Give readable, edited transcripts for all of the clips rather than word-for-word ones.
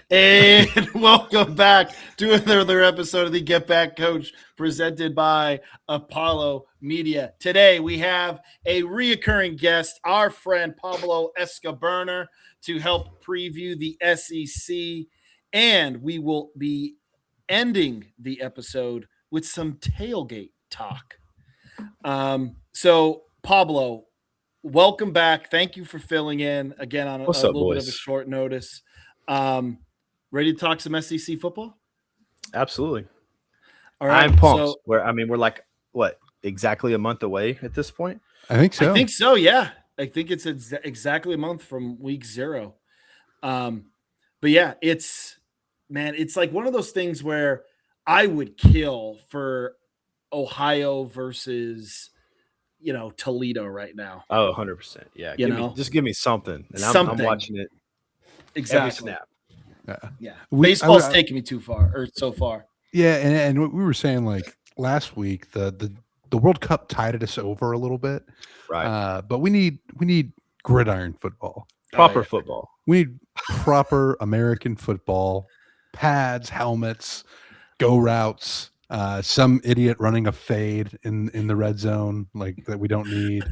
And welcome back to another episode of the Get Back Coach presented by Apollo Media. Today we have a reoccurring guest, our friend Pablo Escobarner, to help preview the SEC. And we will be ending the episode with some tailgate talk. So, Pablo, welcome back. Thank you for filling in again on a What's up, little bit of a boys? short notice. Ready to talk some SEC football? Absolutely. All I'm right. pumped. So We're like what, exactly a month away at this point? I think I so. think so. Yeah, I think it's exactly a month from week 0. But yeah, it's like one of those things where I would kill for Ohio versus Toledo right now. Oh, 100%. Yeah. Just give me something. And I'm Something. watching it Exactly. every snap. Yeah. Baseball's taking me too far or so far. Yeah, and what we were saying like last week, the World Cup tided us over a little bit. Right. But we need gridiron football. Proper football. We need proper American football, pads, helmets, go routes, some idiot running a fade in the red zone like that we don't need.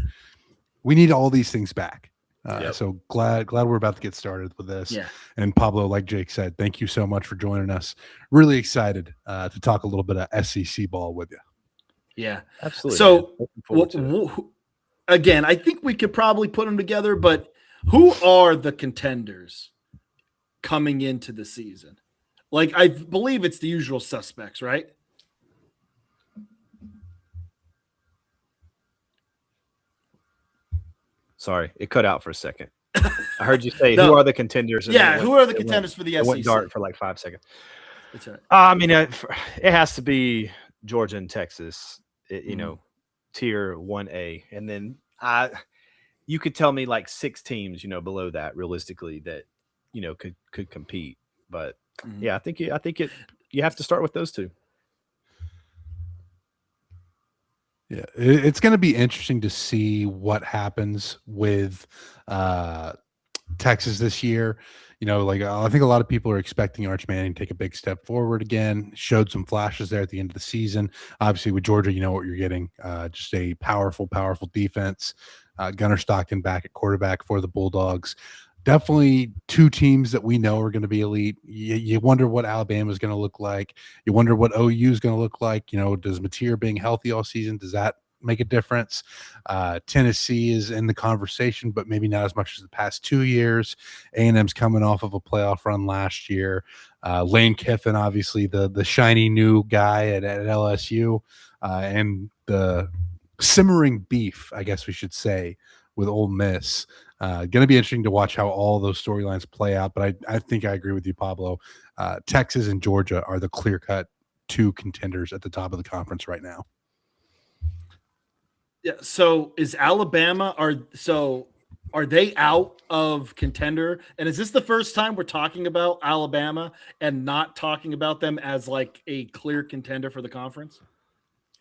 We need all these things back. Yep. So glad we're about to get started with this. Yeah. And Pablo, like Jake said, thank you so much for joining us. Really excited to talk a little bit of SEC ball with you. Yeah, absolutely. So Looking forward to it. Again, I think we could probably put them together, but who are the contenders coming into the season? Like, I believe it's the usual suspects, right? Sorry, it cut out for a second. I heard you say, who are the contenders? And who are the contenders for the SEC? It went dark for like 5 seconds. That's right. I mean, it has to be Georgia and Texas, tier 1A. And then you could tell me like 6 teams, below that realistically that, could compete. But yeah, I think you have to start with those 2. Yeah, it's going to be interesting to see what happens with Texas this year. I think a lot of people are expecting Arch Manning to take a big step forward again. Showed some flashes there at the end of the season. Obviously, with Georgia, you know what you're getting. Just a powerful defense. Gunnar Stockton back at quarterback for the Bulldogs. Definitely 2 teams that we know are going to be elite. You wonder what Alabama is going to look like. You wonder what OU is going to look like. Does Mateer being healthy all season, does that make a difference? Tennessee is in the conversation, but maybe not as much as the past 2 years. A&M's coming off of a playoff run last year. Lane Kiffin, obviously the shiny new guy at LSU, and the simmering beef, I guess we should say, with Ole Miss. Going to be interesting to watch how all those storylines play out, but I think I agree with you, Pablo. Texas and Georgia are the clear-cut 2 contenders at the top of the conference right now. Yeah. So is Alabama are they out of contender? And is this the first time we're talking about Alabama and not talking about them as like a clear contender for the conference?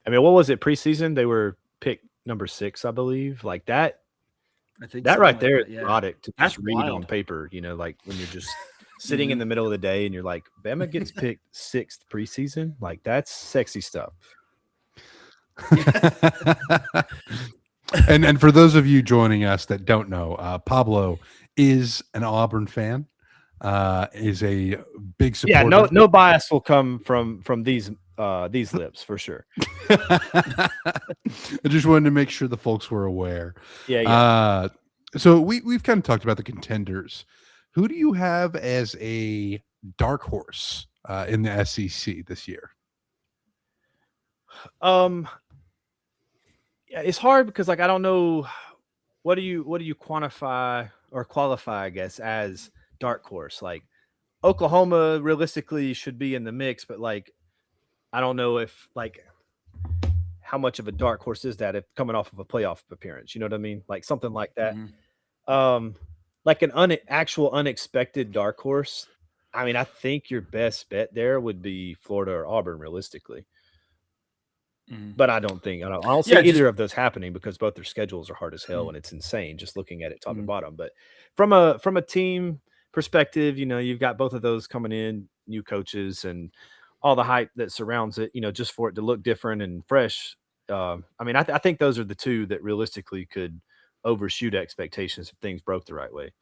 I mean, what was it preseason? They were picked number 6, I believe. Like that. I think that right there is erotic to just read on paper. Like when you're just sitting in the middle of the day and you're like, Bama gets picked 6th preseason. Like that's sexy stuff. And for those of you joining us that don't know, Pablo is an Auburn fan. Is a big supporter. Yeah, no bias will come from these lips for sure. I just wanted to make sure the folks were aware. Yeah. So we've kind of talked about the contenders. Who do you have as a dark horse in the SEC this year? Yeah, it's hard because like I don't know what do you quantify or qualify, I guess, as dark horse. Like Oklahoma realistically should be in the mix, but like I don't know if like how much of a dark horse is that if coming off of a playoff appearance, you know what I mean? Like something like that. Like an actual unexpected dark horse. I mean, I think your best bet there would be Florida or Auburn realistically. But I don't see either of those happening because both their schedules are hard as hell and it's insane just looking at it top and bottom. But from a team perspective, you've got both of those coming in, new coaches, and all the hype that surrounds it. Just for it to look different and fresh. I think those are the two that realistically could overshoot expectations if things broke the right way.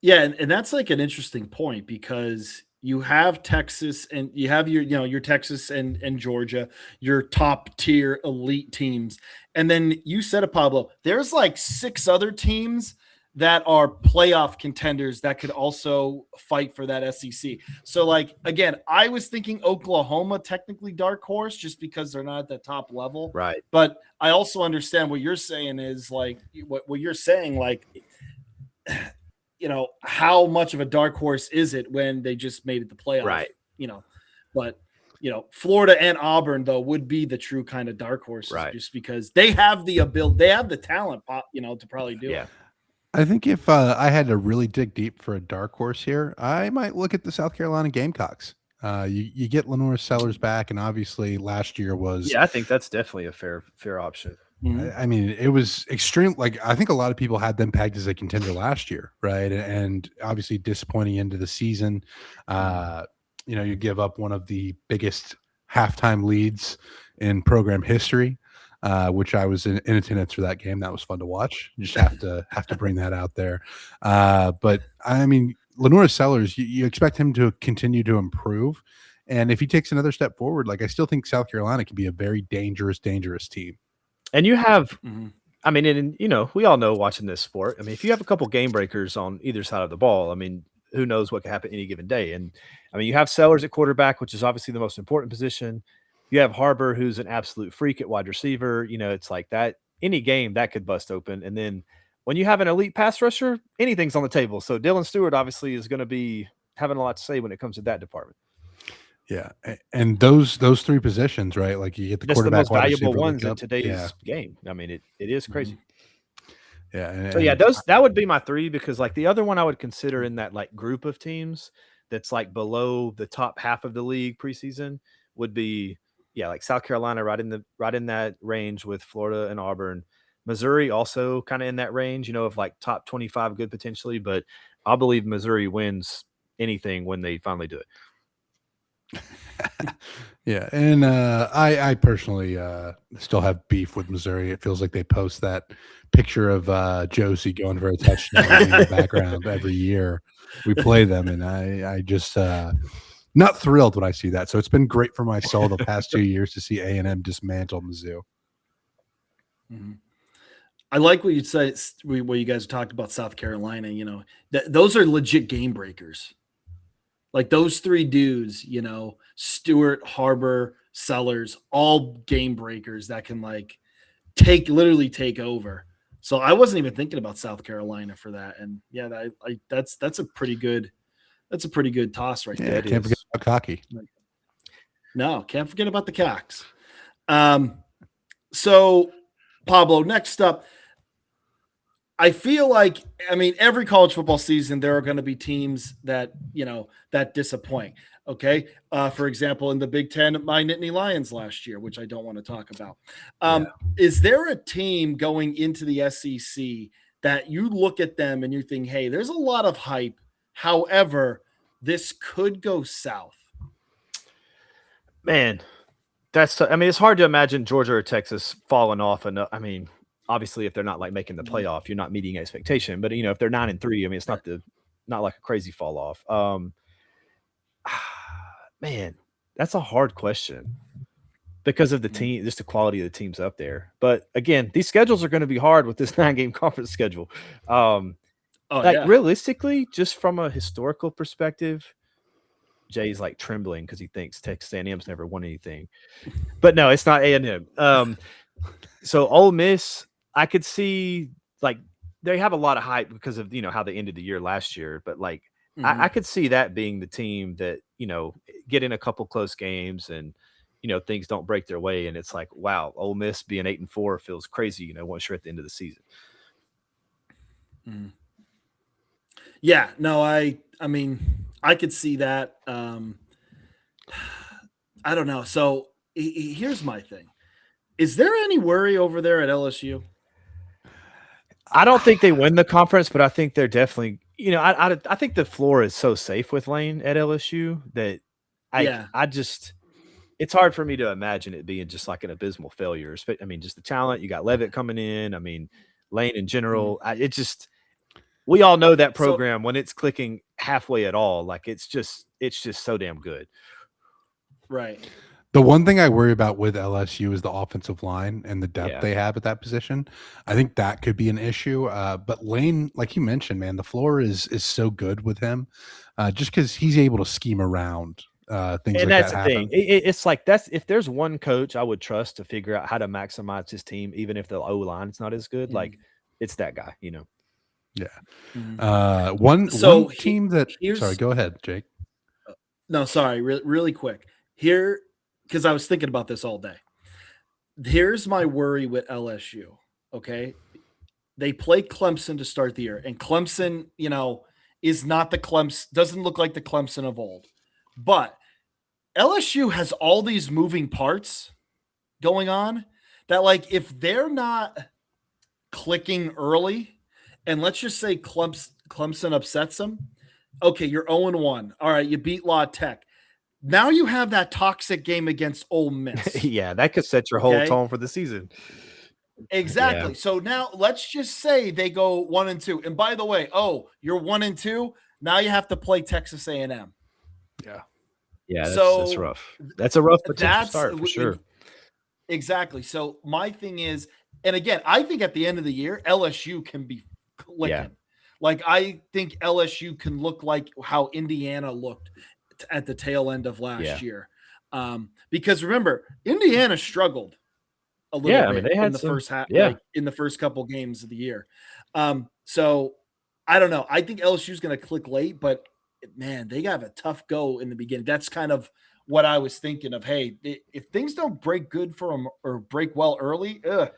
Yeah, and that's like an interesting point because you have Texas and you have your Texas and Georgia, your top tier elite teams. And then you said it, Pablo, there's like 6 other teams that are playoff contenders that could also fight for that SEC. So like again, I was thinking Oklahoma technically dark horse just because they're not at the top level. Right. But I also understand what you're saying is like what you're saying, like how much of a dark horse is it when they just made it the playoff? Right. But Florida and Auburn though would be the true kind of dark horses, right, just because they have the ability, they have the talent, to probably do it. I think if I had to really dig deep for a dark horse here, I might look at the South Carolina Gamecocks. You get Lenore Sellers back, and obviously last year was. Yeah, I think that's definitely a fair option. Mm-hmm. I mean, it was extreme. Like, I think a lot of people had them pegged as a contender last year, right? And obviously disappointing into the season. You give up one of the biggest halftime leads in program history, which I was in attendance for that game. That was fun to watch. You just have to bring that out there. But I mean, Lenore Sellers, you expect him to continue to improve. And if he takes another step forward, like I still think South Carolina can be a very dangerous team. And you have, I mean, and we all know watching this sport. I mean, if you have a couple game breakers on either side of the ball, I mean, who knows what could happen any given day. And I mean, you have Sellers at quarterback, which is obviously the most important position. You have Harbor, who's an absolute freak at wide receiver. It's like that. Any game that could bust open. And then when you have an elite pass rusher, anything's on the table. So Dylan Stewart obviously is going to be having a lot to say when it comes to that department. Yeah, and those 3 positions, right? Like you get the quarterback, the most valuable ones in today's game. I mean, it is crazy. Yeah. So yeah, that would be my 3, because like the other one I would consider in that like group of teams that's like below the top half of the league preseason would be like South Carolina right in that range with Florida and Auburn. Missouri also kind of in that range, of like top 25 good potentially, but I believe Missouri wins anything when they finally do it. Yeah, and I personally still have beef with Missouri. It feels like they post that picture of Josie going for a touchdown in the background every year we play them, and I just not thrilled when I see that. So it's been great for my soul the past 2 years to see A&M dismantle Mizzou. Mm-hmm. I like what you said, what you guys talked about South Carolina. Those are legit game breakers. Like those 3 dudes, Stewart, Harbor, Sellers, all game breakers that can like literally take over. So I wasn't even thinking about South Carolina for that. And yeah, that's a pretty good toss right there. Can't forget about Cocky. No, can't forget about the Cocks. So Pablo, next up, I feel like, every college football season, there are going to be teams that, that disappoint. Okay. For example, in the Big Ten, my Nittany Lions last year, which I don't want to talk about. Is there a team going into the SEC that you look at them and you think, hey, there's a lot of hype. However, this could go south? Man, it's hard to imagine Georgia or Texas falling off. And obviously, if they're not like making the playoff, you're not meeting expectation. But if they're 9-3, it's not like a crazy fall off. Man, that's a hard question because of the team, just the quality of the teams up there. But again, these schedules are going to be hard with this 9-game conference schedule. Realistically, just from a historical perspective, Jay's like trembling because he thinks Texas A&M's never won anything. But no, it's not A&M. So Ole Miss, I could see like they have a lot of hype because of how they ended the year last year. But like I could see that being the team that get in a couple close games and things don't break their way, and it's like, wow, Ole Miss being 8-4 feels crazy. Once you're at the end of the season. Yeah, no, I could see that. I don't know. So here's my thing. Is there any worry over there at LSU? I don't think they win the conference, but I think they're definitely, I think the floor is so safe with Lane at LSU that Yeah. I just it's hard for me to imagine it being just like an abysmal failure. I mean, just the talent. You got Levitt coming in. I mean, Lane in Mhm. general. We all know that So program when it's clicking halfway at all. Like it's just so damn good. right. The one thing I worry about with LSU is the offensive line and the depth Yeah. they have at that position. I think that could be an issue. But Lane, like you mentioned, man, the floor is so good with him, just because he's able to scheme around things And like that's that the thing. happen. It's like that's if there's one coach I would trust to figure out how to maximize his team, even if the O line's not as good, like Mhm. it's that guy. Yeah. Mhm. One So team that. Sorry, here's go ahead, Jake. no, sorry, really quick. Here, because I was thinking about this all day. Here's my worry with LSU. Okay. They play Clemson to start the year, and Clemson, is not the Clemson, doesn't look like the Clemson of old. But LSU has all these moving parts going on that, like, if they're not clicking early, and let's just say Clemson upsets them, okay, you're 0-1. All right, you beat La Tech. Now you have that toxic game against Ole Miss. Yeah, that could set your whole Okay. tone for the season. Yeah. Exactly. So now let's just say they go 1-2. And by the way, you're 1-2. Now you have to play Texas A&M. Yeah. Yeah, that's So rough. That's a rough potential that's start for sure. exactly. So my thing is, and again, I think at the end of the year, LSU can be Yeah. clicking. Like I think LSU can look like how Indiana looked at the tail end of Yeah. last year. Because remember, Indiana struggled a little Yeah, I mean, bit they in had the some first half, yeah. like in the first couple games of the year. So I don't know. I think LSU is going to click late, but man, they have a tough go in the beginning. That's kind of what I was thinking of. Hey, if things don't break good for them or break well early, No,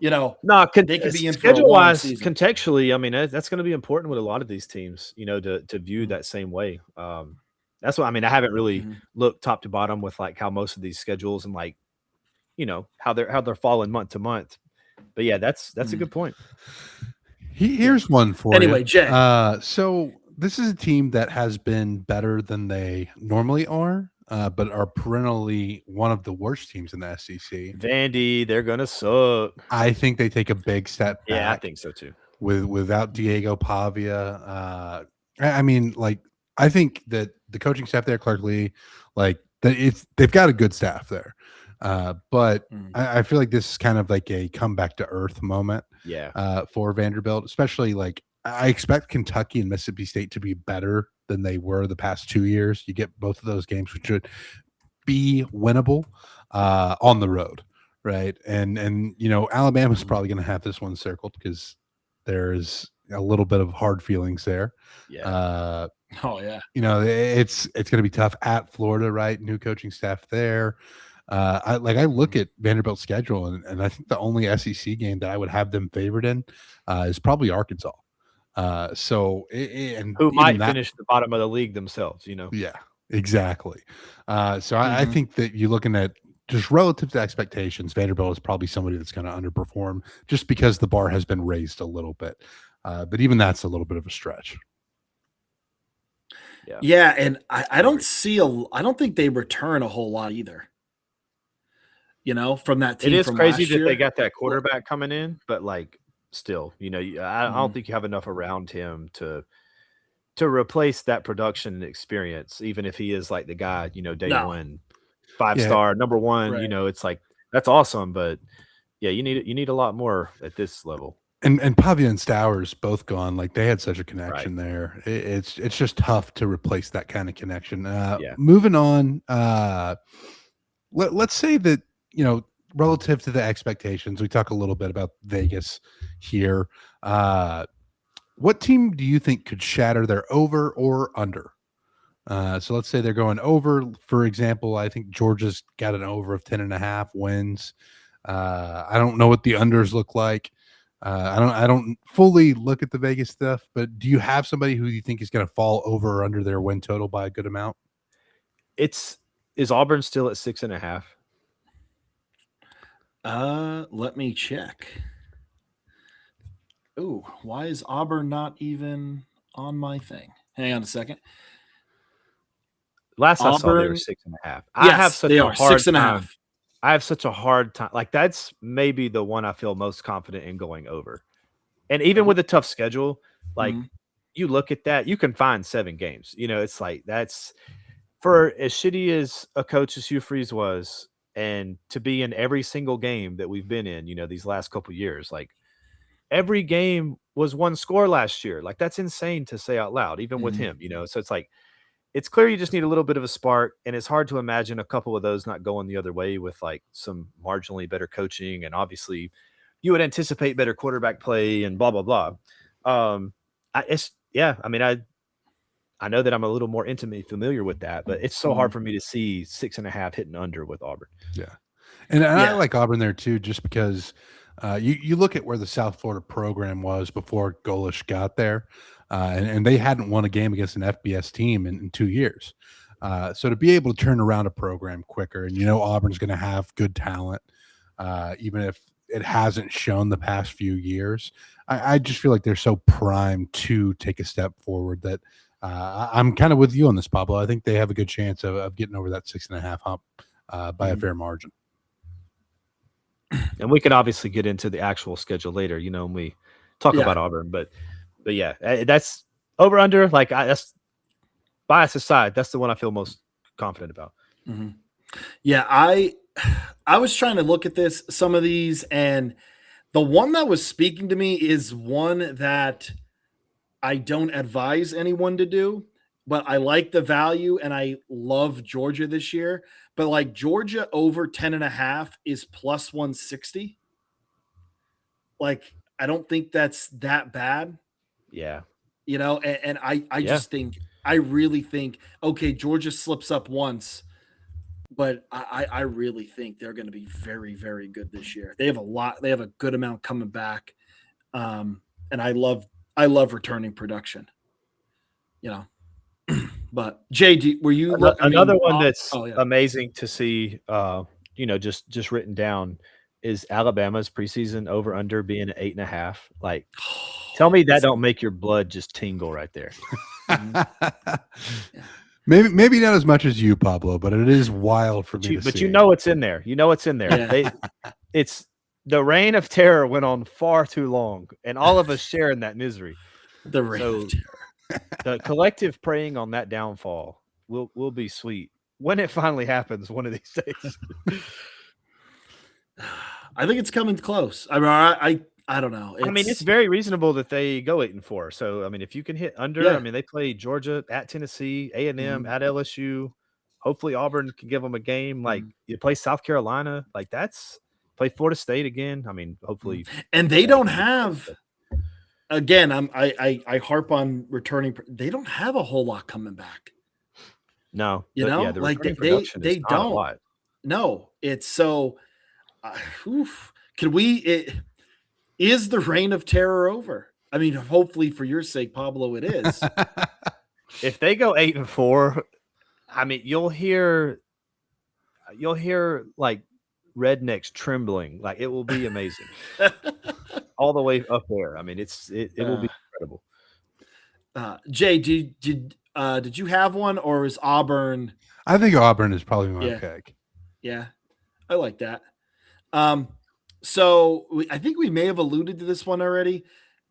they could be in for a schedule long wise, season. contextually, I mean, that's going to be important with a lot of these teams, to view Mhm, that same way. That's what I mean. I haven't really mhm, looked top to bottom with like how most of these schedules and like, how they're falling month to month. But yeah, that's a mhm. good point. Yeah. Here's one for you. Anyway, Jay. So this is a team that has been better than they normally are, but are perennially one of the worst teams in the SEC. Vandy, they're gonna suck. I think they take a big step Yeah, I back think so too. without Mhm, Diego Pavia. I mean, like I think that the coaching staff there, Clark Lee, like that they've got a good staff there, but mhm, I feel like this is kind of like a come back to earth moment Yeah. for Vanderbilt, especially like I expect Kentucky and Mississippi State to be better than they were the past 2 years. You get both of those games, which should be winnable on the road, right? And Alabama's mhm. probably going to have this one circled because there's a little bit of hard feelings there. Yeah. Uh, Oh yeah. it's going to be tough at Florida, right? New coaching staff there. I look Mhm. at Vanderbilt's schedule, and I think the only SEC game that I would have them favored in is probably Arkansas. And Who even might that, finish the bottom of the league themselves. yeah, exactly. I Mhm. think that you're looking at just relative to expectations, Vanderbilt is probably somebody that's going to underperform just because the bar has been raised a little bit. But even that's a little bit of a stretch. Yeah. Yeah, and I I don't agree. see I don't think they return a whole lot either. From that It team is from crazy last that they year. got that Well, quarterback coming in, but like still, I don't mhm. think you have enough around him to replace that production and experience, even if he is like the guy, day No, one, five Yeah, star, number one, right. it's like that's awesome, but yeah, you need a lot more at this level. and Pavia and Stowers both gone. Like they had such a Right. connection there. It's just tough to replace that kind of connection. Yeah. Moving on. Let's say that relative to the expectations, we talk a little bit about Vegas here. Uh, what team do you think could shatter their over or under? So let's say they're going over, for example. I think Georgia's got an over of 10.5 wins. I don't know what the unders look like. I don't fully look at the Vegas stuff, but do you have somebody who you think is going to fall over or under their win total by a good amount? It's Is Auburn still at 6.5? Let me check. Ooh, why is Auburn not even on my thing. Hang on a second. Last I saw, they were Auburn. 6.5. Yes, they are 6.5. I have such a hard time. Like, that's maybe the one I feel most confident in going over. And even with a tough schedule, like, Mhm. you look at that, you can find 7 games. It's like that's for as shitty as a coach as Hugh Freeze was, and to be in every single game that we've been in, these last couple years, like every game was one score last year. Like, that's insane to say out loud, even with him. So it's like it's clear you just need a little bit of a spark, and it's hard to imagine a couple of those not going the other way with like some marginally better coaching, and obviously you would anticipate better quarterback play and blah blah blah. I mean, I know that I'm a little more intimately familiar with that, but it's so hard for me to see 6.5 hitting under with Auburn. Yeah. And I Yeah. like Auburn there too, just because you look at where the South Florida program was before Golish got there, and they hadn't won a game against an FBS team in 2 years. So to be able to turn around a program quicker, and Auburn's going to have good talent, even if it hasn't shown the past few years, I just feel like they're so primed to take a step forward that I'm kind of with you on this, Pablo. I think they have a good chance of getting over that 6.5 hump by a fair margin. And we can obviously get into the actual schedule later, when we talk about Auburn. But yeah, that's over under. Like, that's bias aside, that's the one I feel most confident about. Mm-hmm. Yeah, I was trying to look at some of these, and the one that was speaking to me is one that I don't advise anyone to do, but I like the value and I love Georgia this year. But like Georgia over 10.5 is plus 160. Like, I don't think that's that bad. Yeah. And I just think, I really think, okay, Georgia slips up once, but I really think they're going to be very, very good this year. They have a good amount coming back. And I love returning production, but Jay, were you Another one that's oh yeah, amazing to see, just written down is Alabama's preseason over under being at 8.5. Like, tell me that don't make your blood just tingle right there. Maybe not as much as you, Pablo, but it is wild for me to see. But it's in there. It's in there. Yeah. It's the reign of terror went on far too long, and all of us share in that misery. The reign of terror. The collective praying on that downfall will be sweet when it finally happens one of these days. I think it's coming close. I don't know. It's very reasonable that they go 8-4. So, if you can hit under, they play Georgia at Tennessee, A&M at LSU. Hopefully Auburn can give them a game. Like, you play South Carolina, like play Florida State again. Hopefully. And they don't have, again, I harp on returning. They don't have a whole lot coming back. No, the like they don't. A lot. No, it's so. Is the reign of terror over? Hopefully for your sake, Pablo, it is. If they go 8-4, you'll hear like rednecks trembling. Like, it will be amazing. All the way up there. It will be incredible. Jay, did you have one, or is Auburn? I think Auburn is probably my pick. Yeah, I like that. So I think we may have alluded to this one already.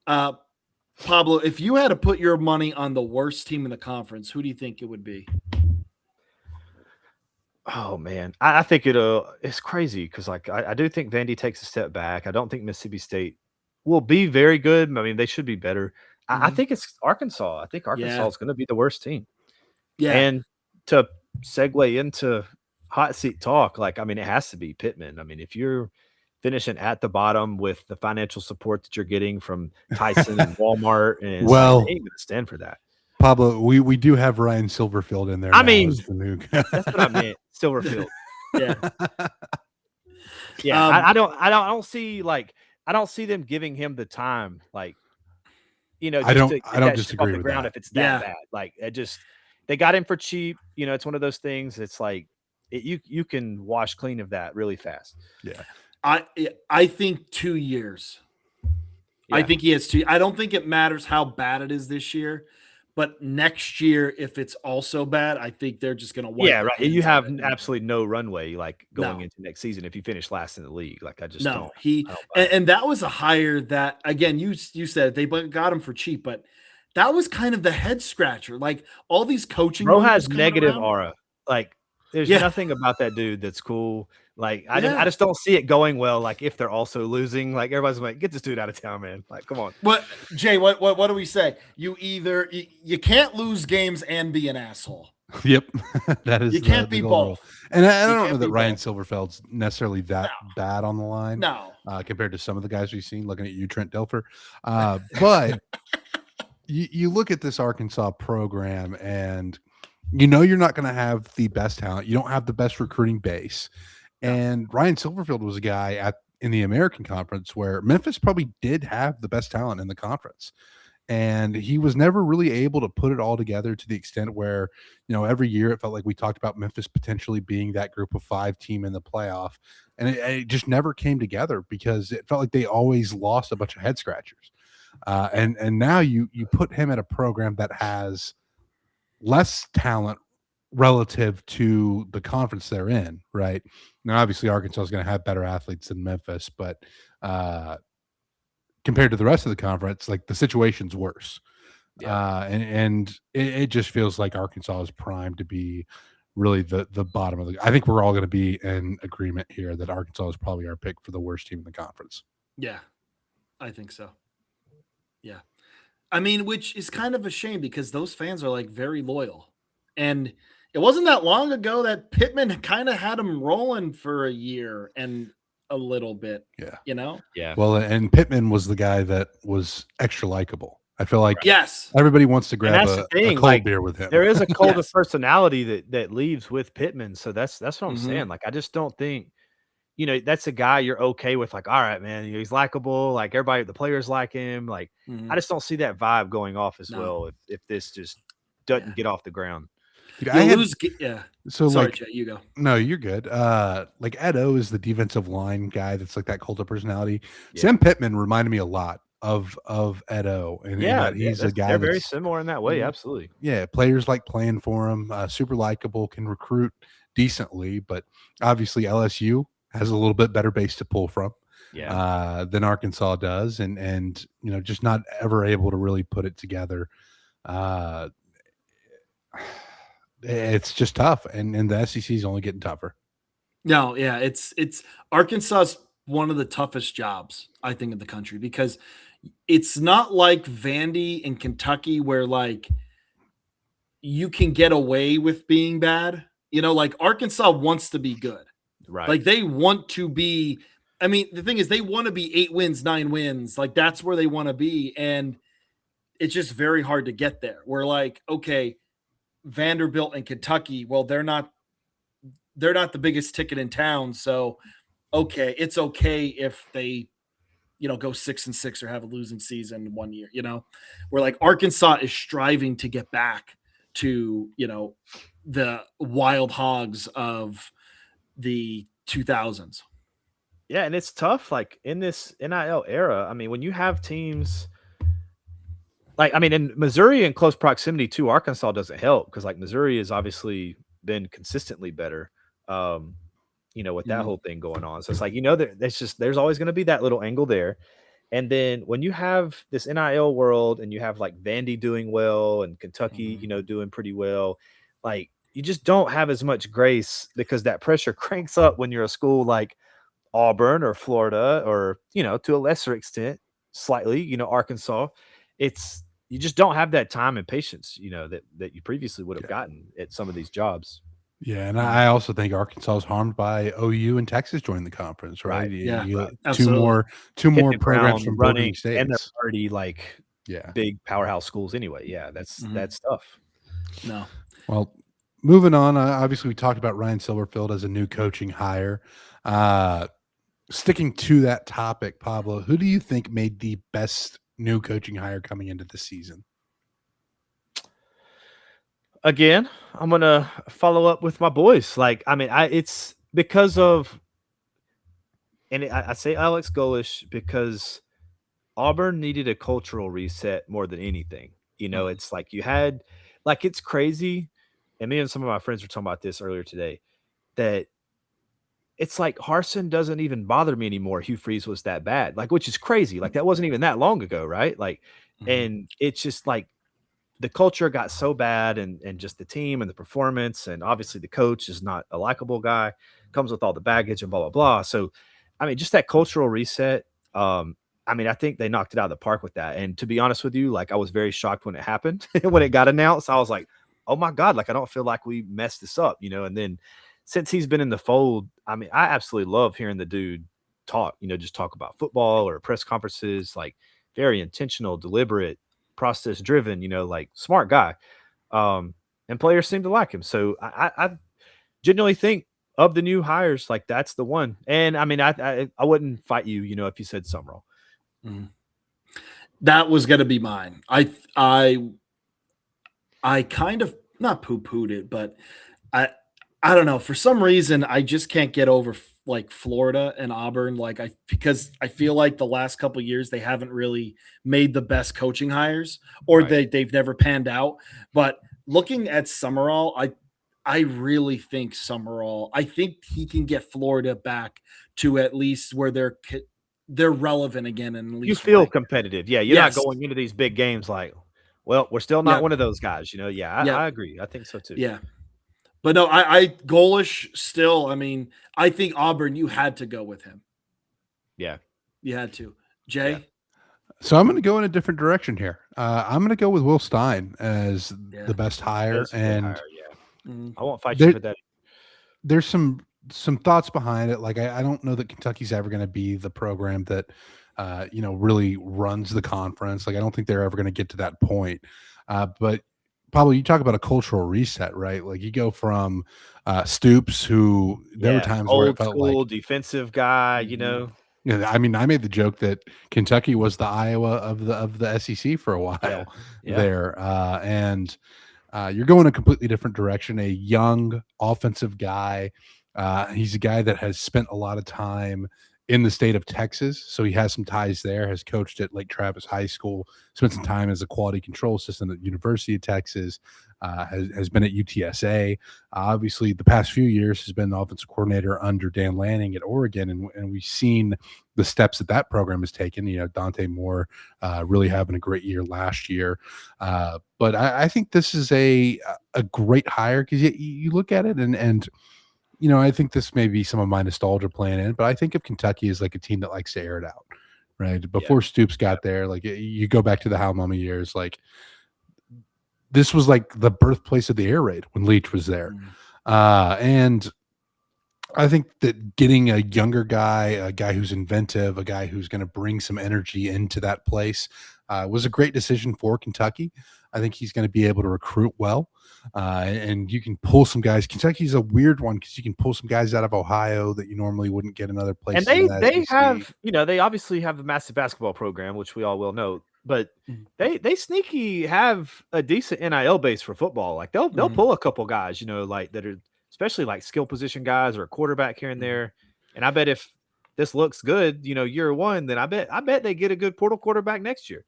Pablo, if you had to put your money on the worst team in the conference, who do you think it would be? Oh man, I think it's crazy because I do think Vandy takes a step back. I don't think Mississippi State will be very good. They should be better. I think it's Arkansas. I think Arkansas is going to be the worst team. Yeah. And to segue into hot seat talk, it has to be Pittman. If you're finishing at the bottom with the financial support that you're getting from Tyson and Walmart, and they ain't going to stand for that. Pablo, we do have Ryan Silverfield in there. That's what I meant. Silverfield. Yeah. Yeah. I don't see I don't see them giving him the time. Like, I don't disagree with that. If it's that bad, like, they got him for cheap. It's one of those things. It's like you can wash clean of that really fast. Yeah. I think 2 years. I Yeah. think he has two. I don't think it matters how bad it is this year, but next year, if it's also bad, I think they're just going to wipe Yeah, their right. You hands of have it. absolutely no runway like going No, into next season if you finish last in the league. Like I just no, don't. he I don't buy it. and that was a hire that again you said they got him for cheap, but that was kind of the head scratcher. Like all these coaching Bro has moves coming negative around. aura. Like there's Yeah, nothing about that dude that's cool. Like I yeah. just don't see it going well. Like if they're also losing, like everybody's like, get this dude out of town, man. Like come on. What Jay? What do we say? You can't lose games and be an asshole. Yep, that You is can't the be golden rule. both. And I You don't know can't that be Ryan both. Silverfeld's necessarily that bad on the line No. compared to some of the guys we've seen. Looking at you, Trent Dilfer, but you look at this Arkansas program, and you know you're not going to have the best talent. You don't have the best recruiting base. No. And Ryan Silverfield was a guy in the American Conference where Memphis probably did have the best talent in the conference. And he was never really able to put it all together to the extent where, every year it felt like we talked about Memphis potentially being that group of 5 team in the playoff. And it just never came together because it felt like they always lost a bunch of head scratchers. And now you put him at a program that has less talent relative to the conference they're in, right? Now, obviously, Arkansas is going to have better athletes than Memphis, but compared to the rest of the conference, like the situation's worse. Yeah. And it just feels like Arkansas is primed to be really the bottom of the. I think we're all going to be in agreement here that Arkansas is probably our pick for the worst team in the conference. Yeah, I think so. Yeah. I mean, which is kind of a shame because those fans are like very loyal. And it wasn't that long ago that Pittman kind of had them rolling for a year and a little bit, Yeah. Yeah. Well, and Pittman was the guy that was extra likable. I feel like yes, everybody wants to And grab that's the a thing. cold Like beer with him. there is a cult of Yes. personality that leaves with Pittman. So that's what I'm Mhm. saying. Like I just don't think that's a guy you're okay with. Like, all right, man, he's likable. Like everybody, the players like him. Like I Mhm. just don't see that vibe going off as No. well if this just Yeah. doesn't get off the ground. Dude, Yeah. so Sorry, like Jay, you go. no, you're good. Like Ed O is the defensive line guy that's like that cult of personality. Yeah. Sam Pittman reminded me a lot of Ed O, and that he's a guy they're very that's similar in that way. Mhm. Absolutely. players like playing for him, super likable, can recruit decently, but obviously LSU has a little bit better base to pull from than Arkansas does, and just not ever able to really put it together. It's just tough, and the SEC is only getting tougher. No, yeah, it's Arkansas's one of the toughest jobs I think in the country because it's not like Vandy in Kentucky where like you can get away with being bad. Like Arkansas wants to be good. Right. Like they want to be. I mean, the thing is, they want to be 8 wins, 9 wins. Like that's where they want to be, and it's just very hard to get there. We're like, okay, Vanderbilt and Kentucky. Well, they're not the biggest ticket in town, so okay, it's okay if they go 6-6 or have a losing season one year. Where like Arkansas is striving to get back to the wild hogs of the 2000s. Yeah, and it's tough. Like in this NIL era, I mean, when you have teams like, I mean, in Missouri in close proximity to Arkansas doesn't help because like Missouri has obviously been consistently better. With that whole thing going on. So it's like, there's always going to be that little angle there. And then when you have this NIL world and you have like Vandy doing well and Kentucky, doing pretty well, like you just don't have as much grace because that pressure cranks up when you're a school like Auburn or Florida or, to a lesser extent, slightly, Arkansas. You just don't have that time and patience, that you previously would have gotten at some of these jobs. Yeah, and I also think Arkansas is harmed by OU and Texas joining the conference, right? Yeah, Two absolutely. more Hitting programs ground from running, bordering and they're states. already like big powerhouse schools anyway. Yeah, that's tough. No. Well, moving on. Obviously, we talked about Ryan Silverfield as a new coaching hire. Sticking to that topic, Pablo, who do you think made the best new coaching hire coming into the season? Again, I'm gonna follow up with my boys. Like, I mean, it's because of, and I say Alex Golish because Auburn needed a cultural reset more than anything. Mhm. It's like you had, like, it's crazy. And me and some of my friends were talking about this earlier today, that it's like Harson doesn't even bother me anymore. Hugh Freeze was that bad, like, which is crazy. Like, that wasn't even that long ago, right? Like, Mhm. and it's just like the culture got so bad, and just the team and the performance, and obviously the coach is not a likable guy, comes with all the baggage and blah blah blah. So, I mean, just that cultural reset. I mean, I think they knocked it out of the park with that. And to be honest with you, like, I was very shocked when it happened. When it got announced, I was like, oh my god, like, I don't feel like we messed this up. And then since he's been in the fold, I mean, I absolutely love hearing the dude talk. Just talk about football or press conferences, like, very intentional, deliberate, process driven, like, smart guy. And players seem to like him. So I genuinely think, of the new hires, like, that's the one. And I mean, I wouldn't fight you, if you said Summerall. Mhm. That was going to be mine. I kind of not poo-pooed it, but I I don't know. For some reason, I just can't get over like Florida and Auburn. Like because I feel like the last couple of years they haven't really made the best coaching hires, or Right. they've never panned out. But looking at Summerall, I really think Summerall. I think he can get Florida back to at least where they're relevant again and at You least feel ranked. competitive. Yeah, you're not Yes. going into these big games like, well, we're still not Yep. one of those guys. Yeah, I Yep. agree. I think so too. Yeah. But no, I Golish still. I mean, I think Auburn. You had to go with him. Yeah. You had to. Yeah. Jay. So I'm going to go in a different direction here. I'm going to go with Will Stein as Yeah. the best hire, That's a good hire. and Yeah. Mhm. I won't fight you there for that. there's some thoughts behind it. Like I don't know that Kentucky's ever going to be the program that really runs the conference. Like I don't think they're ever going to get to that point. But Pablo, you talk about a cultural reset, right? Like you go from Stoops, who there were Yeah. times where it Old felt like, school defensive guy, Mhm. I mean, I made the joke that Kentucky was the Iowa of the SEC for a Yeah. while Yeah. there, and you're going a completely different direction. A young offensive guy. He's a guy that has spent a lot of time in the state of Texas, so he has some ties there. Has coached at Lake Travis High School, spent some time as a quality control assistant at the University of Texas. Has been at UTSA. Obviously, the past few years has been the offensive coordinator under Dan Lanning at Oregon, and we've seen the steps that program has taken. Dante Moore really having a great year last year. But I think this is a great hire because you look at it and I think this may be some of my nostalgia playing in, but I think of Kentucky as like a team that likes to air it out, right? Yeah. Before Stoops Yeah. got there, like you go back to the Hal Mama years, like this was like the birthplace of the air raid when Leach was there. Mhm. And I think that getting a younger guy, a guy who's inventive, a guy who's going to bring some energy into that place was a great decision for Kentucky. I think he's going to be able to recruit well. And you can pull some guys. Kentucky's a weird one because you can pull some guys out of Ohio that you normally wouldn't get in other And places in the they SEC. have, they obviously have a massive basketball program, which we all will know, but Mhm. they sneaky have a decent NIL base for football. Like they'll Mhm. pull a couple guys, like that are especially like skill position guys or a quarterback here and Mhm. there. And I bet if this looks good, year one, then I bet they get a good portal quarterback next year.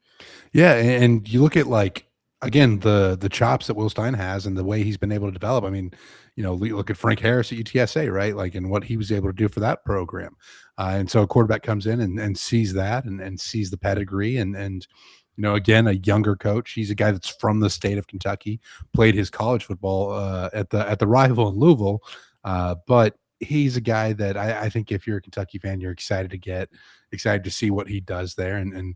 Yeah, and you look at like again the chops that Will Stein has and the way he's been able to develop. I mean, look at Frank Harris at UTSA, right? Like, and what he was able to do for that program. And so a quarterback comes in and sees that and sees the pedigree and again a younger coach. He's a guy that's from the state of Kentucky, played his college football at the rival in Louisville, but he's a guy that I think if you're a Kentucky fan, you're excited to see what he does there and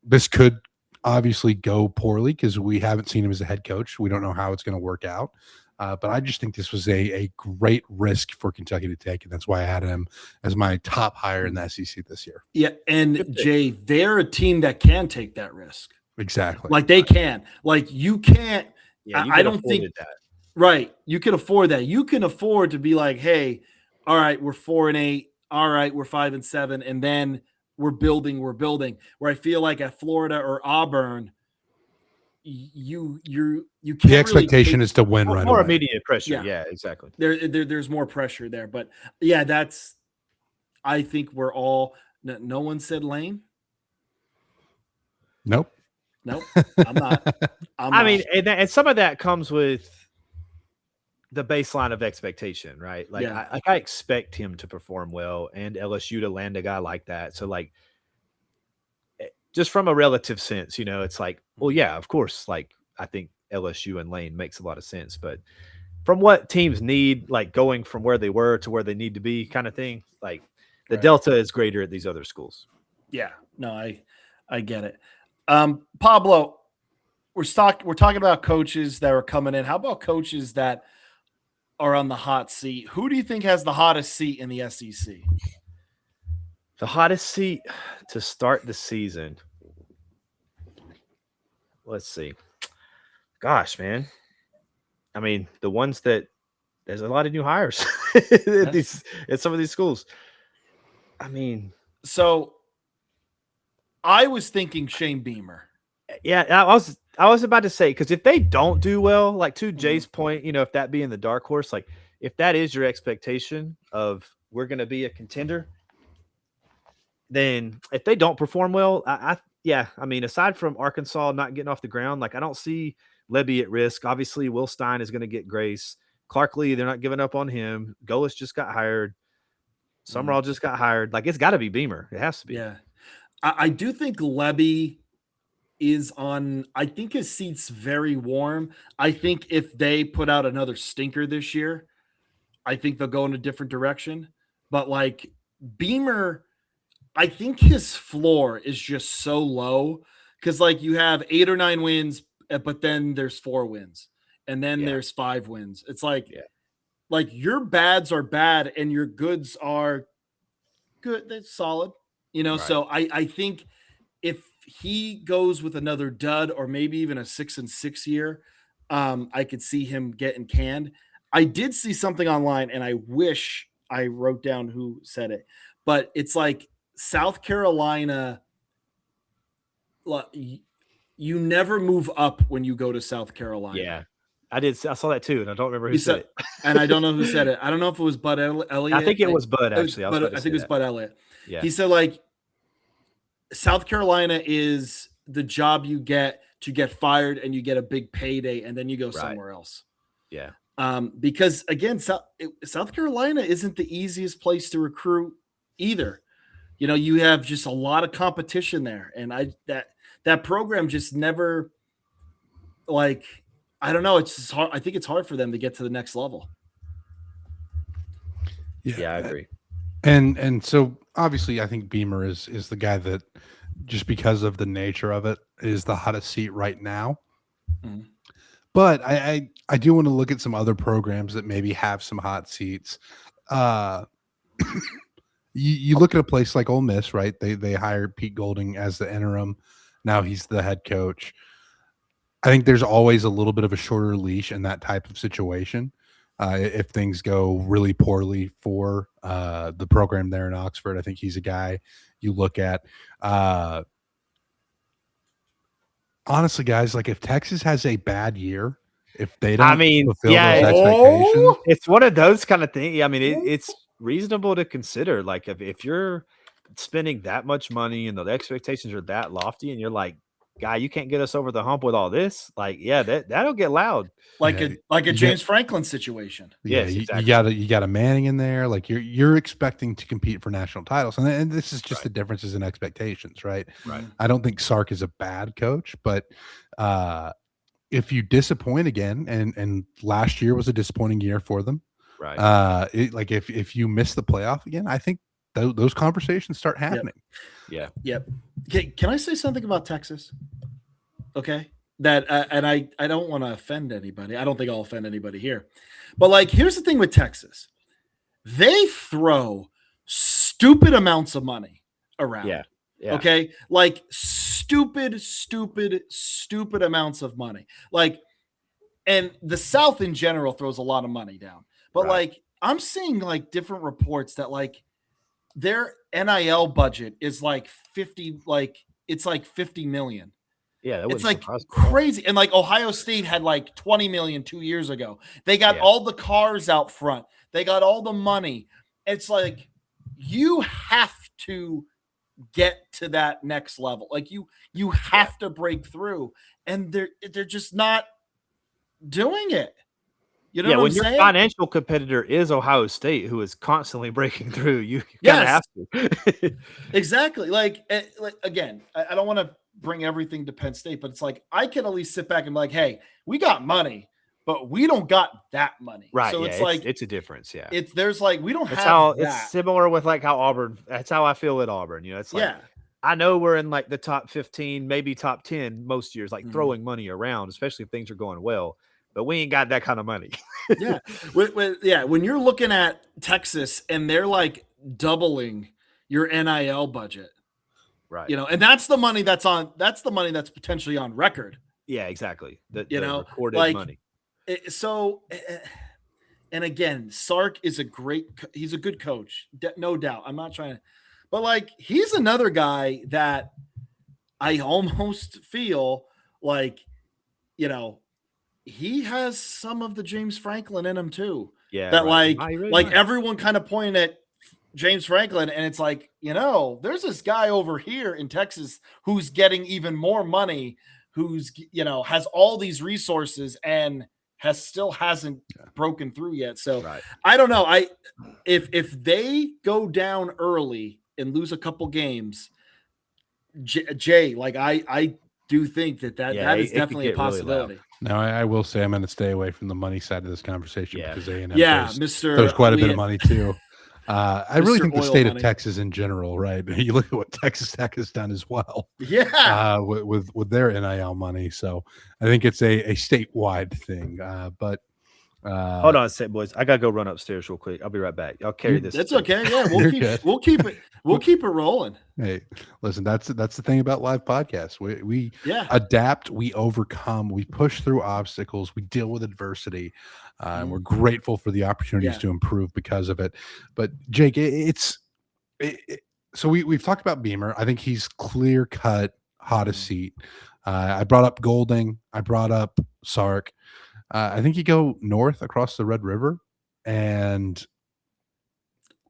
this could obviously go poorly because we haven't seen him as a head coach. We don't know how it's going to work out. But I just think this was a great risk for Kentucky to take. And that's why I had him as my top hire in the SEC this year. Yeah, and Good pick. Jay, they're a team that can take that risk. Exactly. Like they can. Like you can't. Yeah, you I could don't afford think. it that. Right. You can afford that. You can afford to be like, hey, all right, we're 4-8. All right, we're 5-7, and then we're building. We're building. Where I feel like at Florida or Auburn, you The can't really expectation take. is to win right More away. immediate pressure. Yeah, Yeah, exactly. there's more pressure there. But yeah, that's. I think we're all. No one said Lane. Nope. Nope. I'm not. I mean, and some of that comes with the baseline of expectation, right? Like, Yeah. I expect him to perform well and LSU to land a guy like that. So, like, just from a relative sense, it's like, well, yeah, of course. Like, I think LSU and Lane makes a lot of sense, but from what teams need, like going from where they were to where they need to be, kind of thing, like the Right. delta is greater at these other schools. Yeah. No, I get it. Pablo, we're talking about coaches that are coming in. How about coaches that are on the hot seat? Who do you think has the hottest seat in the SEC? The hottest seat to start the season. Let's see. Gosh, man. I mean, the ones that there's a lot of new hires at some of these schools. I mean, so I was thinking Shane Beamer. yeah, I was about to say, because if they don't do well, like to Jay's point, if that being the dark horse, like if that is your expectation of we're going to be a contender, then if they don't perform well, I mean, aside from Arkansas not getting off the ground, like I don't see Lebby at risk. Obviously, Will Stein is going to get grace. Clark Lee, they're not giving up on him. Golis just got hired. Summerall just got hired. Like, it's got to be Beamer. It has to be. Yeah. I do think Lebby is on. I think his seat's very warm. I think if they put out another stinker this year, I think they'll go in a different direction. But like Beamer, I think his floor is just so low because like you have 8 or 9 wins, but then there's 4 wins, and then there's 5 wins. It's like your bads are bad and your goods are good. That's solid, Right. So I think if he goes with another dud or maybe even a 6-6 year, I could see him getting canned. I did see something online, and I wish I wrote down who said it, but it's like South Carolina. You never move up when you go to South Carolina. Yeah, I saw that too, and I don't remember who He said it. And I don't know who said it. I don't know if it was Bud Elliott. I think it was Bud, actually. I think it was Bud Elliott. Yeah. He said, like, South Carolina is the job you get to get fired and you get a big payday and then you go somewhere else. Yeah. Because again, South Carolina isn't the easiest place to recruit either. You have just a lot of competition there, and that program just never, like, I don't know. It's just hard. I think it's hard for them to get to the next level. Yeah, I agree. And so obviously I think Beamer is the guy that, just because of the nature of it, is the hottest seat right now. Mm-hmm. But I do want to look at some other programs that maybe have some hot seats. You look at a place like Ole Miss, right? They hired Pete Golding as the interim. Now he's the head coach. I think there's always a little bit of a shorter leash in that type of situation. If things go really poorly for the program there in Oxford, I think he's a guy you look at. Honestly, guys, like if Texas has a bad year, if they don't fulfill those expectations, it's one of those kind of things. I mean, it's reasonable to consider. Like if you're spending that much money and the expectations are that lofty, and you're like, guy, you can't get us over the hump with all this. Like, yeah, that'll get loud. Like a James Franklin situation. Yeah, yes, exactly. you got a Manning in there. Like you're expecting to compete for national titles, and this is just the differences in expectations, right? Right. I don't think Sark is a bad coach, but if you disappoint again, and last year was a disappointing year for them, right? Like if you miss the playoff again, I think those conversations start happening. Yep. Yep. Can I say something about Texas? Okay. That and I don't want to offend anybody. I don't think I'll offend anybody here. But like, here's the thing with Texas. They throw stupid amounts of money around. Yeah. Okay? Like stupid amounts of money. Like, and the South in general throws a lot of money down. But like, I'm seeing like different reports that like their NIL budget is like 50, like it's like 50 million. Yeah, it's like crazy. And like Ohio State had like 20 million 2 years ago. They got all the cars out front. They got all the money. It's like you have to get to that next level. Like you have to break through, and they're just not doing it. You know Yeah, what I'm when your saying? financial competitor is Ohio State, who is constantly breaking through, you kind of Yes, have to. exactly. Like again, I don't want to bring everything to Penn State, but it's like I can at least sit back and be like, hey, we got money, but we don't got that money. Right, So yeah, it's like it's a difference, yeah. there's like we don't It's have how it's that. similar with, like, how Auburn that's how I feel at Auburn, it's like, Yeah. I know we're in, like, the top 15, maybe top 10 most years, like, Mhm. throwing money around, especially if things are going well, but we ain't got that kind of money. Yeah. When you're looking at Texas and they're like doubling your NIL budget, Right. and that's the money that's potentially on record, Yeah, exactly. you The know, recorded like money. and again, Sark is he's a good coach, no doubt. I'm not trying to, but like, he's another guy that I almost feel like, he has some of the James Franklin in him too. Yeah, That right. He like might, he really like might. everyone kind of pointed at James Franklin, and it's like, there's this guy over here in Texas who's getting even more money, who's has all these resources and hasn't broken through yet. So Right. I don't know. If they go down early and lose a couple games, Jay, like I do think that Yeah, is it could definitely a get really loud. possibility. Now, I will say I'm going to stay away from the money side of this conversation Yeah. because A&M Yeah, throws quite a bit of money too. I really Mr. think the Oil state money. of Texas in general, right? You look at what Texas Tech has done as well, Yeah. with their NIL money. So I think it's a statewide thing. But Hold on a sec, boys. I gotta go run upstairs real quick. I'll be right back. I'll carry this. That's thing. okay. Yeah, You're good. we'll keep it rolling. Hey, listen, that's the thing about live podcasts. We Yeah. adapt, we overcome, we push through obstacles, we deal with adversity, and we're grateful for the opportunities Yeah. to improve because of it. But Jake, so we've talked about Beamer. I think he's clear cut hottest seat. I brought up Golding. I brought up Sark. I think you go north across the Red River, and